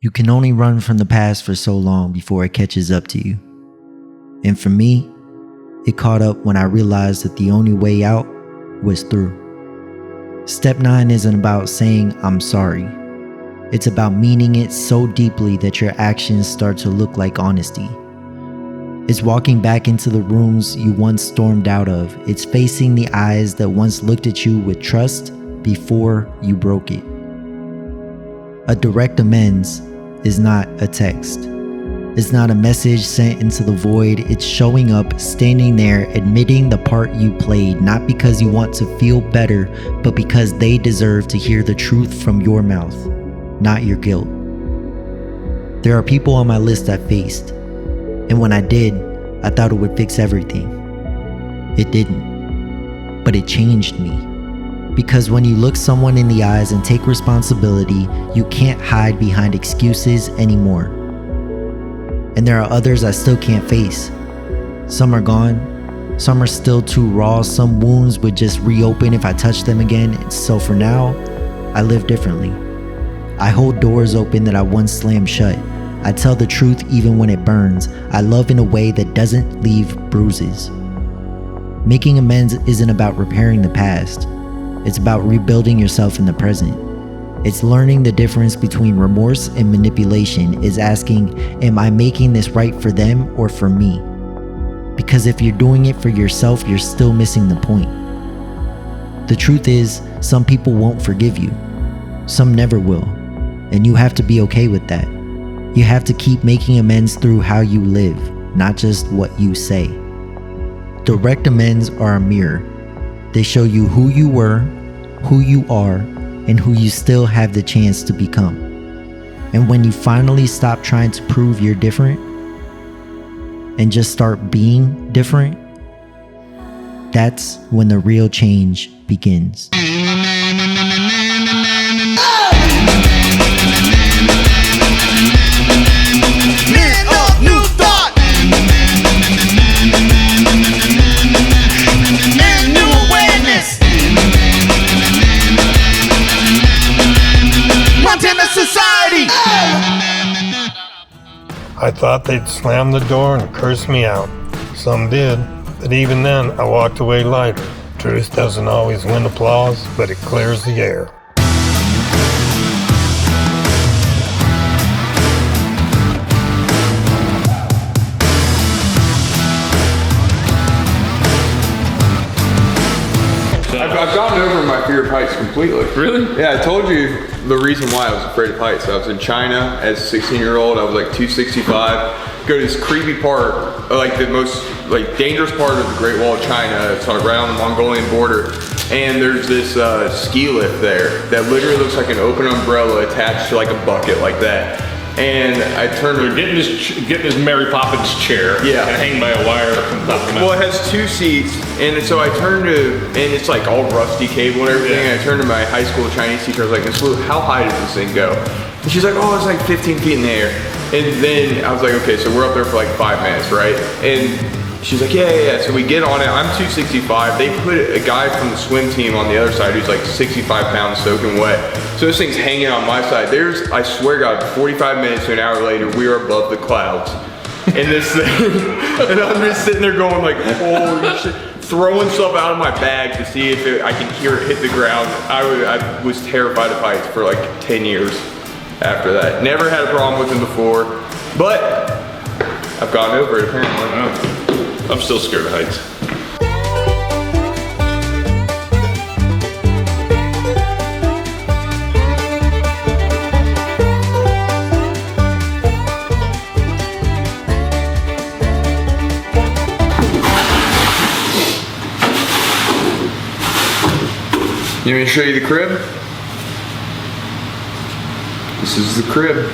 You can only run from the past for so long before it catches up to you. And for me, it caught up when I realized that the only way out was through. Step 9 isn't about saying I'm sorry. It's about meaning it so deeply that your actions start to look like honesty. It's walking back into the rooms you once stormed out of. It's facing the eyes that once looked at you with trust before you broke it. A direct amends is not a text. It's not a message sent into the void. It's showing up, standing there, admitting the part you played, not because you want to feel better, but because they deserve to hear the truth from your mouth, not your guilt. There are people on my list I faced, and when I did, I thought it would fix everything. It didn't, but it changed me. Because when you look someone in the eyes and take responsibility, you can't hide behind excuses anymore. And there are others I still can't face. Some are gone, some are still too raw, some wounds would just reopen if I touched them again. So for now, I live differently. I hold doors open that I once slammed shut. I tell the truth even when it burns. I love in a way that doesn't leave bruises. Making amends isn't about repairing the past. It's about rebuilding yourself in the present. It's learning the difference between remorse and manipulation. It's asking, am I making this right for them or for me? Because if you're doing it for yourself, you're still missing the point. The truth is, some people won't forgive you. Some never will. And you have to be okay with that. You have to keep making amends through how you live, not just what you say. Direct amends are a mirror. They show you who you were, who you are, and who you still have the chance to become. And when you finally stop trying to prove you're different and just start being different, that's when the real change begins. I thought they'd slam the door and curse me out. Some did, but even then I walked away lighter. Truth doesn't always win applause, but it clears the air. I've gotten over my fear of heights completely. Really? Yeah, I told you the reason why I was afraid of heights. I was in China as a 16-year-old. I was like 265. Go to this creepy part, like the most dangerous part of the Great Wall of China. It's right on the Mongolian border. And there's this ski lift there that literally looks like an open umbrella attached to like a bucket like that. And I turned to getting this Mary Poppins chair. Yeah. And hang by a wire. Well, it has 2 seats, and so I turned to, and it's like all rusty cable and everything. Yeah. And I turned to my high school Chinese teacher. I was like, how high does this thing go? And she's like, oh, it's like 15 feet in the air. And then I was like, okay, so we're up there for like 5 minutes, right? And she's like, yeah. So we get on it. I'm 265. They put a guy from the swim team on the other side who's like 65 pounds soaking wet. So this thing's hanging on my side. I swear God, 45 minutes to an hour later, we are above the clouds. And this thing, and I'm just sitting there going like, holy shit, throwing stuff out of my bag to see if I can hear it hit the ground. I was terrified of heights for like 10 years after that. Never had a problem with them before, but I've gotten over it apparently. I'm still scared of heights. You want me to show you the crib? This is the crib.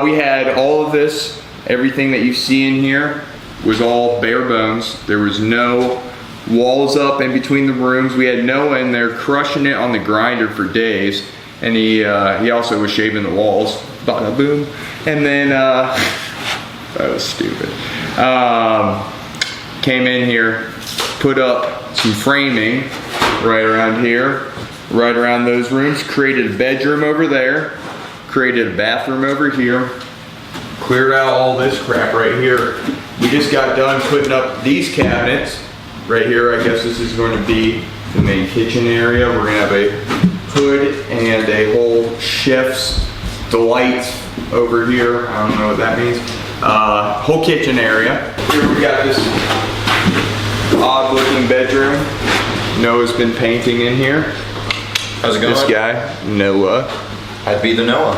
We had all of this, everything that you see in here was all bare bones. There was no walls up in between the rooms. We had Noah in there crushing it on the grinder for days. And he also was shaving the walls. Bada boom. And then, that was stupid. Came in here, put up some framing right around here, right around those rooms, created a bedroom over there, created a bathroom over here, cleared out all this crap right here. We just got done putting up these cabinets right here. I guess this is going to be the main kitchen area. We're gonna have a hood and a whole chef's delight over here. I don't know what that means. Whole kitchen area. Here we got this odd looking bedroom. Noah's been painting in here. How's it going? This guy, Noah. I'd be the Noah.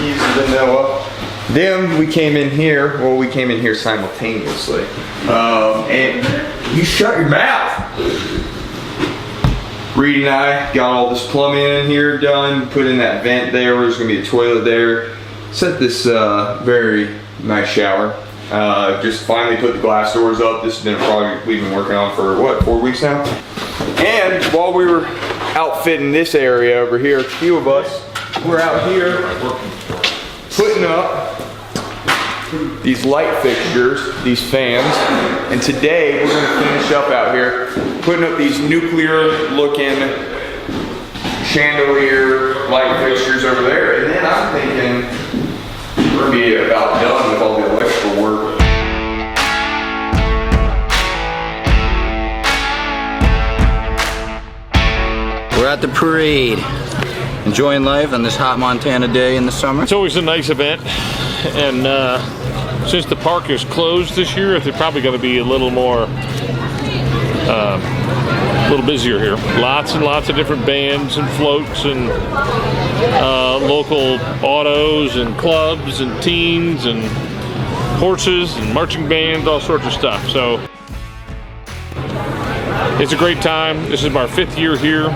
He's the Noah. Then we came in here. Well, we came in here simultaneously. And you shut your mouth. Reed and I got all this plumbing in here done. Put in that vent there. There's gonna be a toilet there. Set this very nice shower. Just finally put the glass doors up. This has been a project we've been working on for what, 4 weeks now? And while we were outfitting this area over here, a few of us were out here putting up these light fixtures, these fans, and today we're going to finish up out here putting up these nuclear looking chandelier light fixtures over there. And then I'm thinking we're going to be about done with all the electrical work. We're at the parade, enjoying life on this hot Montana day in the summer. It's always a nice event, and since the park is closed this year, they're probably going to be a little more, a little busier here. Lots and lots of different bands and floats and local autos and clubs and teens and horses and marching bands, all sorts of stuff. So it's a great time. This is our 5th year here.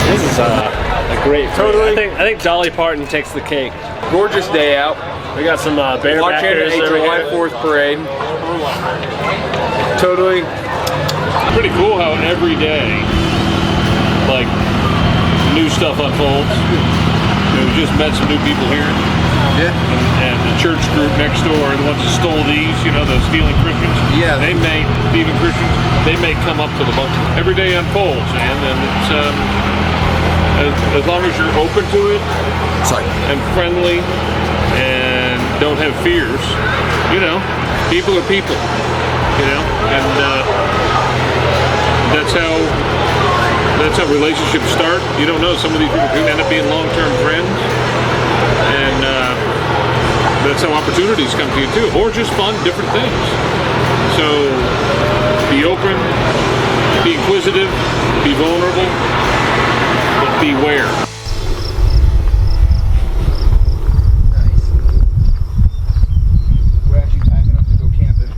This is a great parade. I think Dolly Parton takes the cake. Gorgeous day out. We got some Watching barebackers a over July here. 4th parade. Totally. Pretty cool how every day, like, new stuff unfolds. We just met some new people here. Yeah. And the church group next door, the ones that stole these, you know, the stealing Christians. Yeah. They may, thieving Christians, they may come up to the bunker. Every day unfolds, man, and it's, as long as you're open to it and friendly and don't have fears, you know, people are people, you know, and that's how relationships start. You don't know, some of these people can end up being long-term friends, and that's how opportunities come to you too, or just fun, different things. So be open, be inquisitive, be vulnerable, but beware. Nice. We're actually packing up to go camping.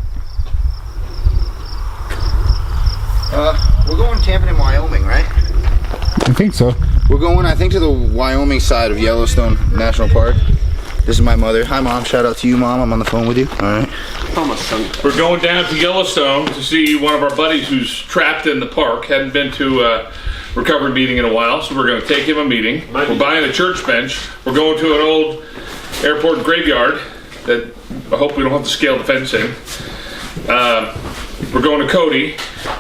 We're going camping in Wyoming, right? I think so. We're going, I think, to the Wyoming side of Yellowstone National Park. This is my mother. Hi, Mom. Shout out to you, Mom. I'm on the phone with you. All right. We're going down to Yellowstone to see one of our buddies who's trapped in the park. Hadn't been to a recovery meeting in a while, so we're going to take him a meeting. We're buying a church bench. We're going to an old airport graveyard that I hope we don't have to scale the fence in. We're going to Cody.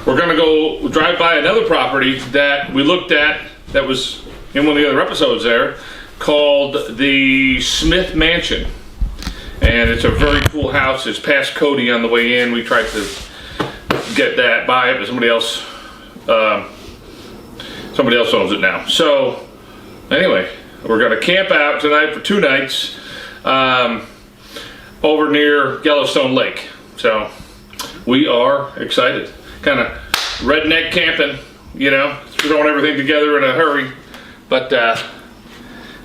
We're going to go drive by another property that we looked at that was in one of the other episodes there, called the Smith Mansion. And it's a very cool house. It's past Cody on the way in. We tried to get that, buy it, but somebody else owns it now. So anyway, we're gonna camp out tonight for 2 nights over near Yellowstone Lake. So we are excited. Kind of redneck camping, you know, throwing everything together in a hurry. But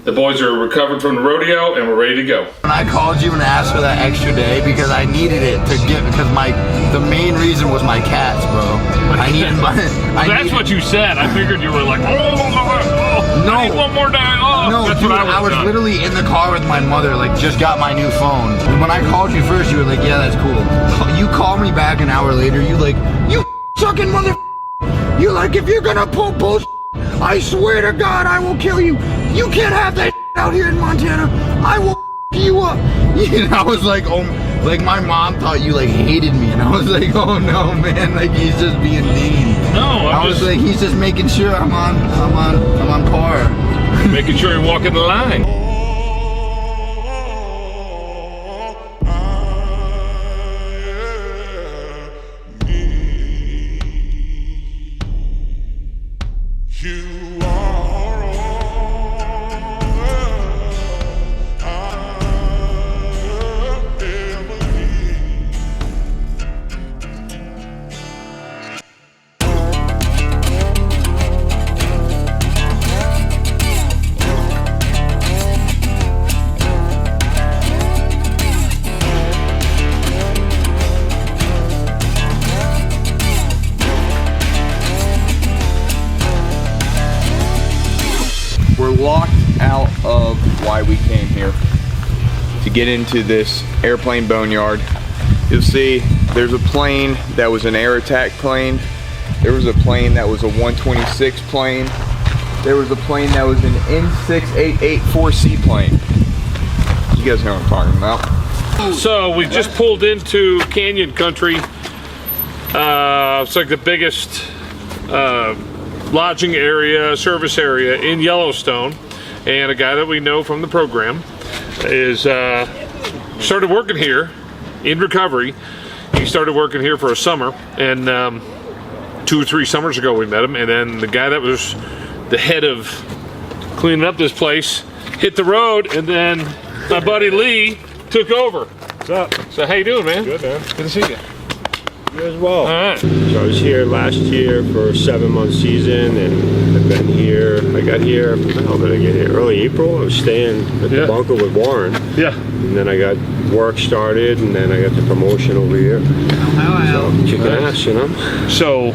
the boys are recovered from the rodeo and we're ready to go. I called you and asked for that extra day because I needed it to get, because the main reason was my cats, bro. I needed my. That's what you said. I figured you were like, oh. No. I need one more day off. No, That's dude, what I was done. literally in the car with my mother, like just got my new phone. And when I called you first, you were like, yeah, that's cool. You called me back an hour later, you like, you fucking mother. You like, if you're gonna pull bullshit, I swear to God, I will kill you. You can't have that out here in Montana. I will you up. And I was like, oh, like my mom thought you like hated me, and I was like, oh no, man, like he's just being mean. No, I was like, he's just making sure I'm on par. Making sure you're walking the line. We're locked out of why we came here, to get into this airplane boneyard. You'll see there's a plane that was an air attack plane. There was a plane that was a 126 plane. There was a plane that was an N6884C plane. You guys know what I'm talking about. So we just pulled into Canyon Country. It's like the biggest lodging area, service area in Yellowstone, and a guy that we know from the program is started working here in recovery. He started working here for a summer, and 2 or 3 summers ago we met him, and then the guy that was the head of cleaning up this place hit the road, and then my buddy Lee took over. What's up? So how you doing, man? Good, man. Good to see you. You as well. All right. So I was here last year for a 7-month season, and I've been here. I got here, when the hell did I get here? Early April. I was staying at the bunker with Warren. Yeah. And then I got work started, and then I got the promotion over here. So kicking ass, you know? So,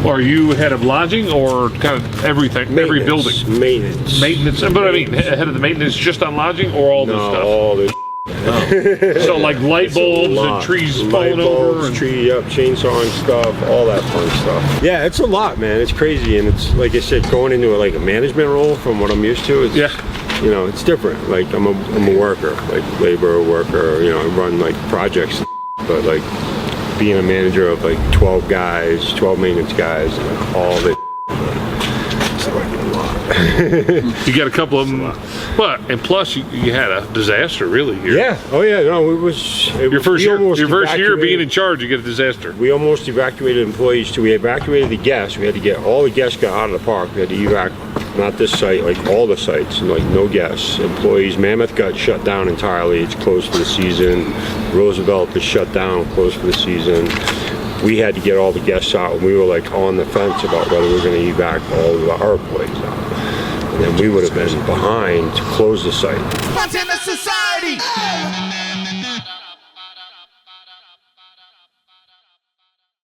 are you head of lodging or kind of everything, every building? Maintenance. Maintenance. But I mean, head of the maintenance just on lodging or all this No, stuff? all this. So like light It's a bulbs and lot. trees Light falling over? bulbs, And... tree up, chainsawing stuff, all that fun stuff. Yeah, it's a lot, man. It's crazy, and it's like I said, going into like a management role from what I'm used to. It's, you know, it's different. Like I'm a worker, like labor worker. You know, I run like projects, but like being a manager of like 12 guys, 12 maintenance guys, and like all this. It's like a lot. You got a couple of them, but and plus you had a disaster really here. Yeah. Oh yeah. No, it was your first year. Your first year being in evacuated. charge, you get a disaster. We almost evacuated employees too. We evacuated the guests. We had to get all the guests got out of the park. We had to evac, not this site, like all the sites, and like no guests. Employees. Mammoth got shut down entirely. It's closed for the season. Roosevelt is shut down, closed for the season. We had to get all the guests out, and we were like on the fence about whether we were going to evac all of our employees out. And then we would have been behind to close the site. Montana society!